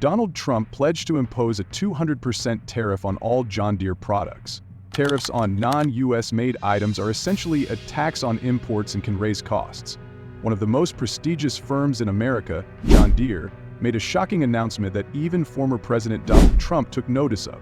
Donald Trump pledged to impose a 200% tariff on all John Deere products. Tariffs on non-US made items are essentially a tax on imports and can raise costs. One of the most prestigious firms in America, John Deere, made a shocking announcement that even former President Donald Trump took notice of.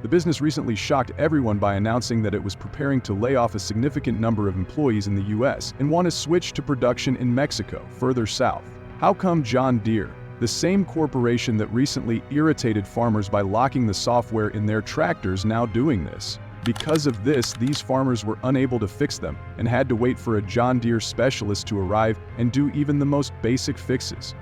The business recently shocked everyone by announcing that it was preparing to lay off a significant number of employees in the US and want to switch to production in Mexico, further south. How come John Deere, the same corporation that recently irritated farmers by locking the software in their tractors, now doing this? Because of this, these farmers were unable to fix them and had to wait for a John Deere specialist to arrive and do even the most basic fixes.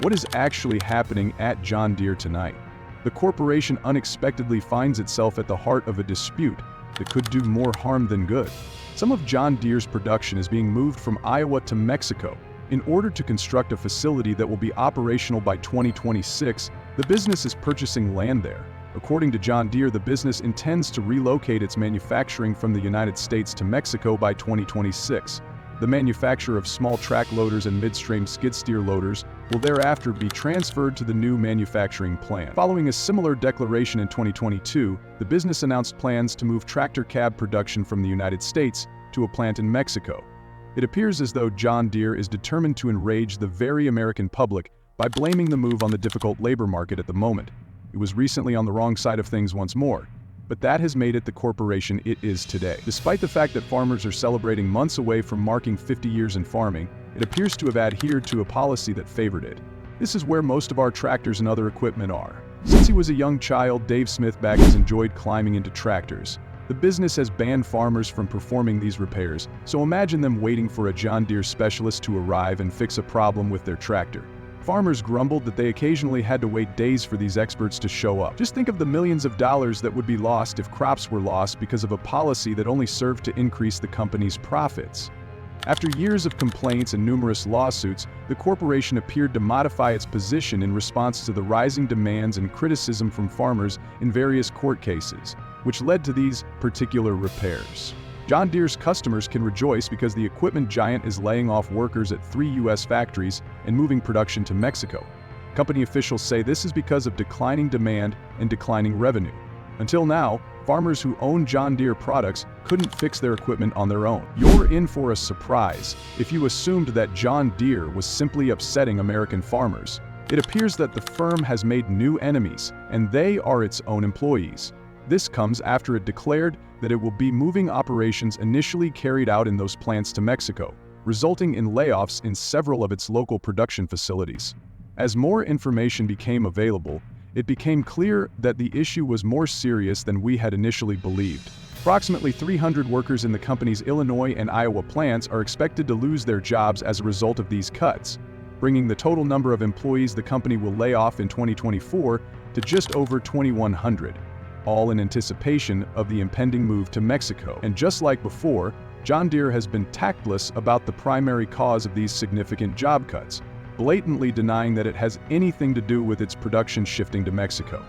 What is actually happening at John Deere tonight? The corporation unexpectedly finds itself at the heart of a dispute that could do more harm than good. Some of John Deere's production is being moved from Iowa to Mexico. In order to construct a facility that will be operational by 2026, the business is purchasing land there. According to John Deere, the business intends to relocate its manufacturing from the United States to Mexico by 2026. The manufacture of small track loaders and midstream skid steer loaders will thereafter be transferred to the new manufacturing plant. Following a similar declaration in 2022, the business announced plans to move tractor cab production from the United States to a plant in Mexico. It appears as though John Deere is determined to enrage the very American public by blaming the move on the difficult labor market at the moment. It was recently on the wrong side of things once more, but that has made it the corporation it is today. Despite the fact that farmers are celebrating months away from marking 50 years in farming, it appears to have adhered to a policy that favored it. This is where most of our tractors and other equipment are. Since he was a young child, Dave Smithback has enjoyed climbing into tractors. The business has banned farmers from performing these repairs, so imagine them waiting for a John Deere specialist to arrive and fix a problem with their tractor. Farmers grumbled that they occasionally had to wait days for these experts to show up. Just think of the millions of dollars that would be lost if crops were lost because of a policy that only served to increase the company's profits. After years of complaints and numerous lawsuits, the corporation appeared to modify its position in response to the rising demands and criticism from farmers in various court cases, which led to these particular repairs. John Deere's customers can rejoice because the equipment giant is laying off workers at 3 U.S. factories and moving production to Mexico. Company officials say this is because of declining demand and declining revenue. Until now, farmers who own John Deere products couldn't fix their equipment on their own. You're in for a surprise if you assumed that John Deere was simply upsetting American farmers. It appears that the firm has made new enemies, and they are its own employees. This comes after it declared that it will be moving operations initially carried out in those plants to Mexico, resulting in layoffs in several of its local production facilities. As more information became available, it became clear that the issue was more serious than we had initially believed. Approximately 300 workers in the company's Illinois and Iowa plants are expected to lose their jobs as a result of these cuts, bringing the total number of employees the company will lay off in 2024 to just over 2,100. All in anticipation of the impending move to Mexico. And just like before, John Deere has been tactless about the primary cause of these significant job cuts, blatantly denying that it has anything to do with its production shifting to Mexico.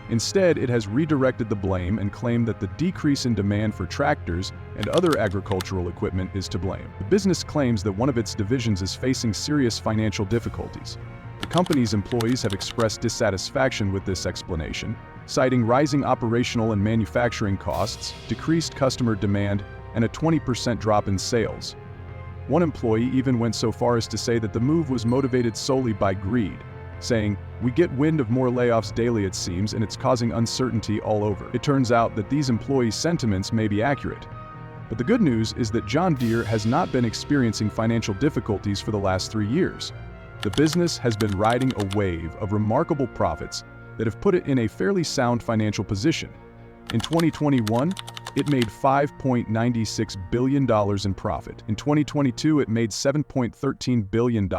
Instead, it has redirected the blame and claimed that the decrease in demand for tractors and other agricultural equipment is to blame. The business claims that one of its divisions is facing serious financial difficulties. The company's employees have expressed dissatisfaction with this explanation, citing rising operational and manufacturing costs, decreased customer demand, and a 20% drop in sales. One employee even went so far as to say that the move was motivated solely by greed, saying, "We get wind of more layoffs daily it seems, and it's causing uncertainty all over." It turns out that these employee sentiments may be accurate. But the good news is that John Deere has not been experiencing financial difficulties for the last 3 years. The business has been riding a wave of remarkable profits that have put it in a fairly sound financial position. In 2021, it made $5.96 billion in profit. In 2022, it made $7.13 billion,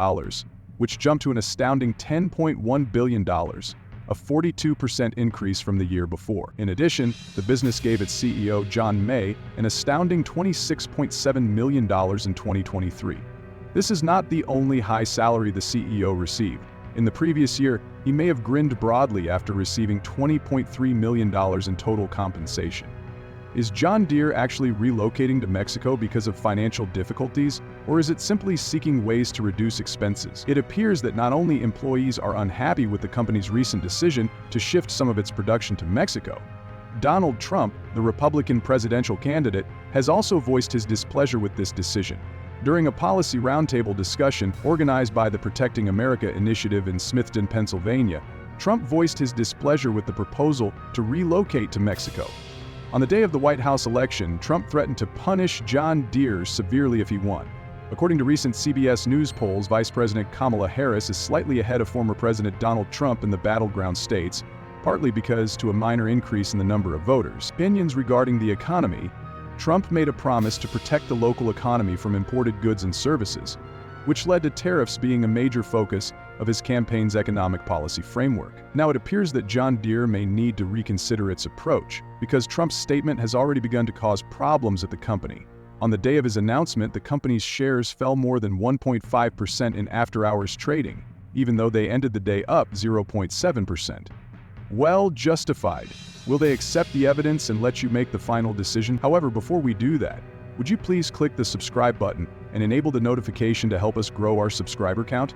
which jumped to an astounding $10.1 billion, a 42% increase from the year before. In addition, the business gave its CEO, John May, an astounding $26.7 million in 2023. This is not the only high salary the CEO received. In the previous year, he may have grinned broadly after receiving $20.3 million in total compensation. Is John Deere actually relocating to Mexico because of financial difficulties, Or is it simply seeking ways to reduce expenses? It appears that not only employees are unhappy with the company's recent decision to shift some of its production to Mexico, Donald Trump, the Republican presidential candidate, has also voiced his displeasure with this decision. During a policy roundtable discussion organized by the Protecting America Initiative in Smithton, Pennsylvania, Trump voiced his displeasure with the proposal to relocate to Mexico. On the day of the White House election, Trump threatened to punish John Deere severely if he won. According to recent CBS News polls, Vice President Kamala Harris is slightly ahead of former President Donald Trump in the battleground states, partly because to a minor increase in the number of voters. Opinions regarding the economy: Trump made a promise to protect the local economy from imported goods and services, which led to tariffs being a major focus of his campaign's economic policy framework. Now it appears that John Deere may need to reconsider its approach, because Trump's statement has already begun to cause problems at the company. On the day of his announcement, the company's shares fell more than 1.5% in after-hours trading, even though they ended the day up 0.7%. Well justified. Will they accept the evidence and let you make the final decision? However, before we do that, would you please click the subscribe button and enable the notification to help us grow our subscriber count?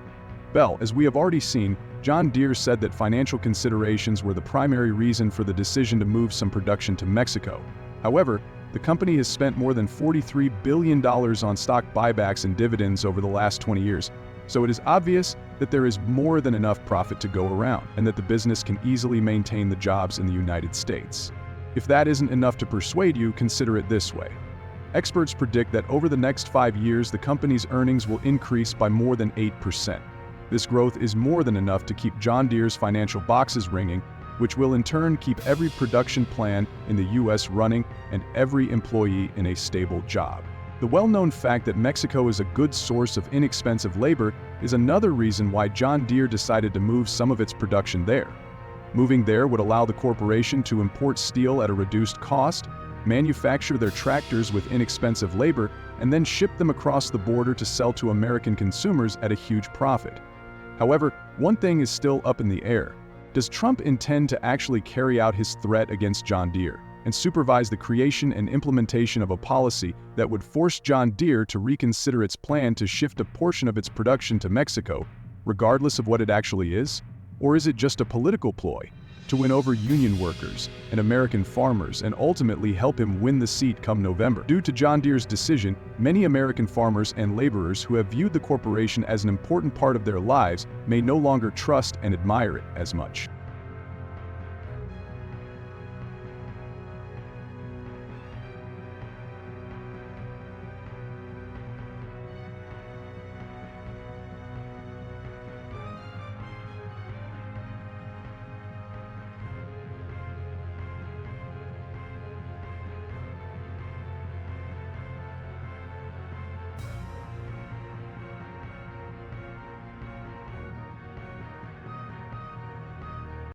Bell, as we have already seen, John Deere said that financial considerations were the primary reason for the decision to move some production to Mexico. However, the company has spent more than $43 billion on stock buybacks and dividends over the last 20 years, so it is obvious that there is more than enough profit to go around, and that the business can easily maintain the jobs in the United States. If that isn't enough to persuade you, consider it this way. Experts predict that over the next 5 years, the company's earnings will increase by more than 8%. This growth is more than enough to keep John Deere's financial boxes ringing, which will in turn keep every production plan in the U.S. running and every employee in a stable job. The well-known fact that Mexico is a good source of inexpensive labor is another reason why John Deere decided to move some of its production there. Moving there would allow the corporation to import steel at a reduced cost, manufacture their tractors with inexpensive labor, and then ship them across the border to sell to American consumers at a huge profit. However, one thing is still up in the air. Does Trump intend to actually carry out his threat against John Deere and supervise the creation and implementation of a policy that would force John Deere to reconsider its plan to shift a portion of its production to Mexico, regardless of what it actually is? Or is it just a political ploy to win over union workers and American farmers and ultimately help him win the seat come November? Due to John Deere's decision, many American farmers and laborers who have viewed the corporation as an important part of their lives may no longer trust and admire it as much.